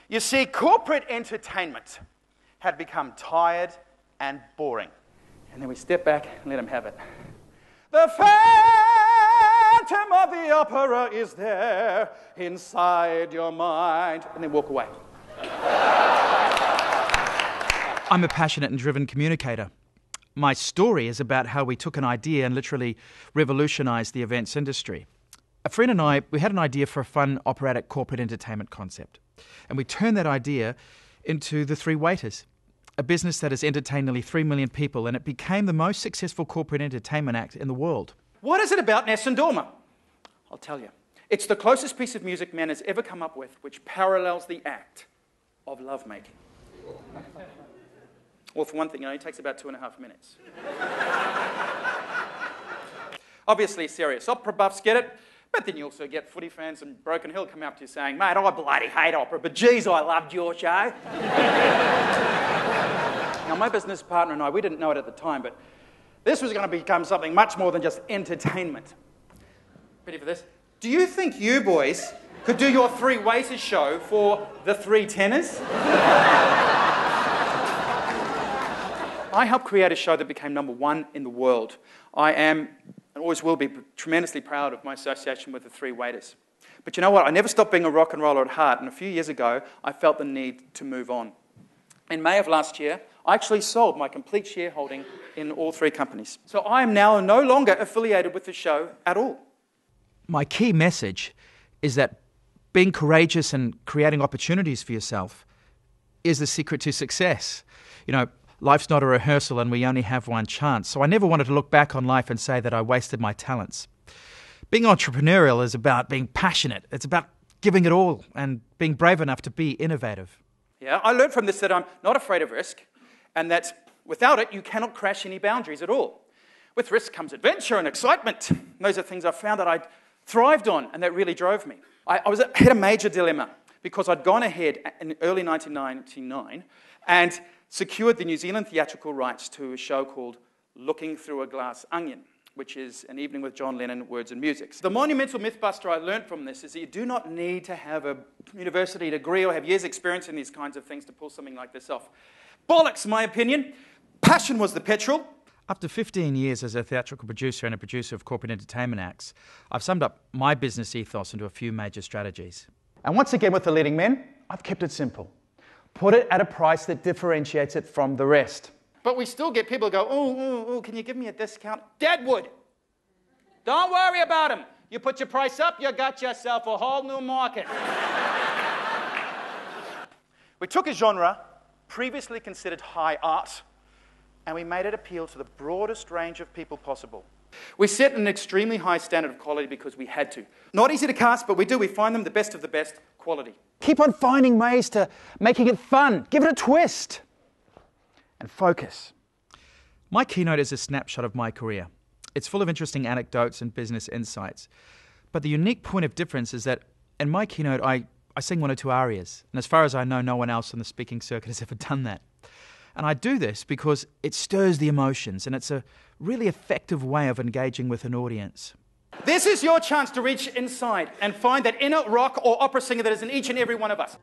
You see, corporate entertainment had become tired and boring. And then we step back and let them have it. The Phantom of the Opera is there inside your mind. And then walk away. I'm a passionate and driven communicator. My story is about how we took an idea and literally revolutionised the events industry. A friend and I, we had an idea for a fun operatic corporate entertainment concept. And we turned that idea into The Three Waiters, a business that has entertained nearly 3 million people, and it became the most successful corporate entertainment act in the world. What is it about Nessun Dorma? I'll tell you. It's the closest piece of music man has ever come up with which parallels the act of lovemaking. Well, for one thing, it takes about 2.5 minutes. Obviously, serious opera buffs get it, but then you also get footy fans and Broken Hill come up to you saying, mate, I bloody hate opera, but geez, I loved your show. Now, my business partner and I, we didn't know it at the time, but this was going to become something much more than just entertainment. Ready for this? Do you think you boys could do your Three Waiters show for the Three Tenors? I helped create a show that became #1 in the world. I am, and always will be, tremendously proud of my association with the Three Waiters. But you know what? I never stopped being a rock and roller at heart, and a few years ago, I felt the need to move on. In May of last year, I actually sold my complete shareholding in all 3 companies. So I am now no longer affiliated with the show at all. My key message is that being courageous and creating opportunities for yourself is the secret to success. You know, life's not a rehearsal and we only have one chance. So I never wanted to look back on life and say that I wasted my talents. Being entrepreneurial is about being passionate. It's about giving it all and being brave enough to be innovative. Yeah, I learned from this that I'm not afraid of risk, and that without it, you cannot crash any boundaries at all. With risk comes adventure and excitement. Those are things I found that I thrived on, and that really drove me. I had a major dilemma, because I'd gone ahead in early 1999 and secured the New Zealand theatrical rights to a show called Looking Through a Glass Onion, which is an evening with John Lennon, words and music. The monumental mythbuster I learned from this is that you do not need to have a university degree or have years' experience in these kinds of things to pull something like this off. Bollocks, my opinion. Passion was the petrol. After 15 years as a theatrical producer and a producer of corporate entertainment acts, I've summed up my business ethos into a few major strategies. And once again with the leading men, I've kept it simple. Put it at a price that differentiates it from the rest. But we still get people who go, oh, can you give me a discount? Deadwood. Don't worry about them. You put your price up, you got yourself a whole new market. We took a genre previously considered high art, and we made it appeal to the broadest range of people possible. We set an extremely high standard of quality because we had to. Not easy to cast, but we do. We find them the best of the best quality. Keep on finding ways to making it fun. Give it a twist. And focus. My Keynote is a snapshot of my career. It's full of interesting anecdotes and business insights. But the unique point of difference is that in my Keynote, I sing 1 or 2 arias. And as far as I know, no one else on the speaking circuit has ever done that. And I do this because it stirs the emotions, and it's a really effective way of engaging with an audience. This is your chance to reach inside and find that inner rock or opera singer that is in each and every one of us.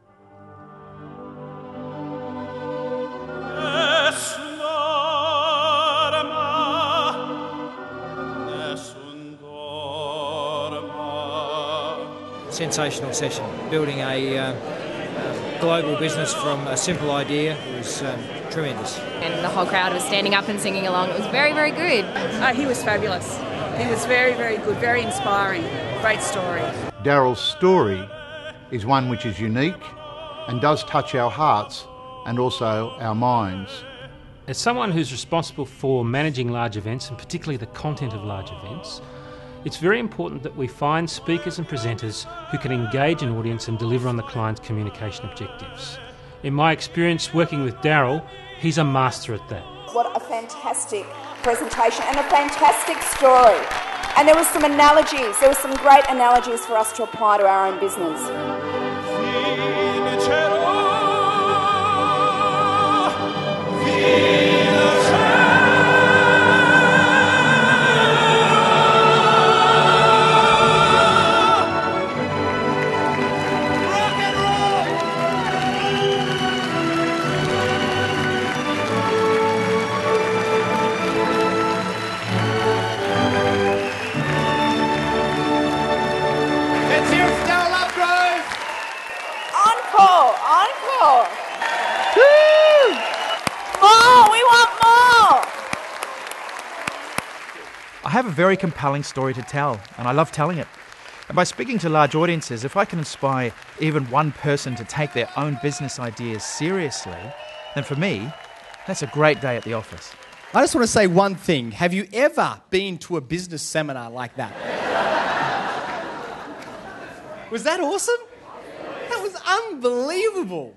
Sensational session. Building a global business from a simple idea was tremendous. And the whole crowd was standing up and singing along. It was very, very good. He was fabulous. He was very, very good, very inspiring. Great story. Darryl's story is one which is unique and does touch our hearts and also our minds. As someone who's responsible for managing large events, and particularly the content of large events, it's very important that we find speakers and presenters who can engage an audience and deliver on the client's communication objectives. In my experience working with Darryl, he's a master at that. What a fantastic presentation and a fantastic story. And there were some analogies, there were some great analogies for us to apply to our own business. I have a very compelling story to tell, and I love telling it. And by speaking to large audiences, if I can inspire even one person to take their own business ideas seriously, then for me, that's a great day at the office. I just want to say one thing. Have you ever been to a business seminar like that? Was that awesome? That was unbelievable.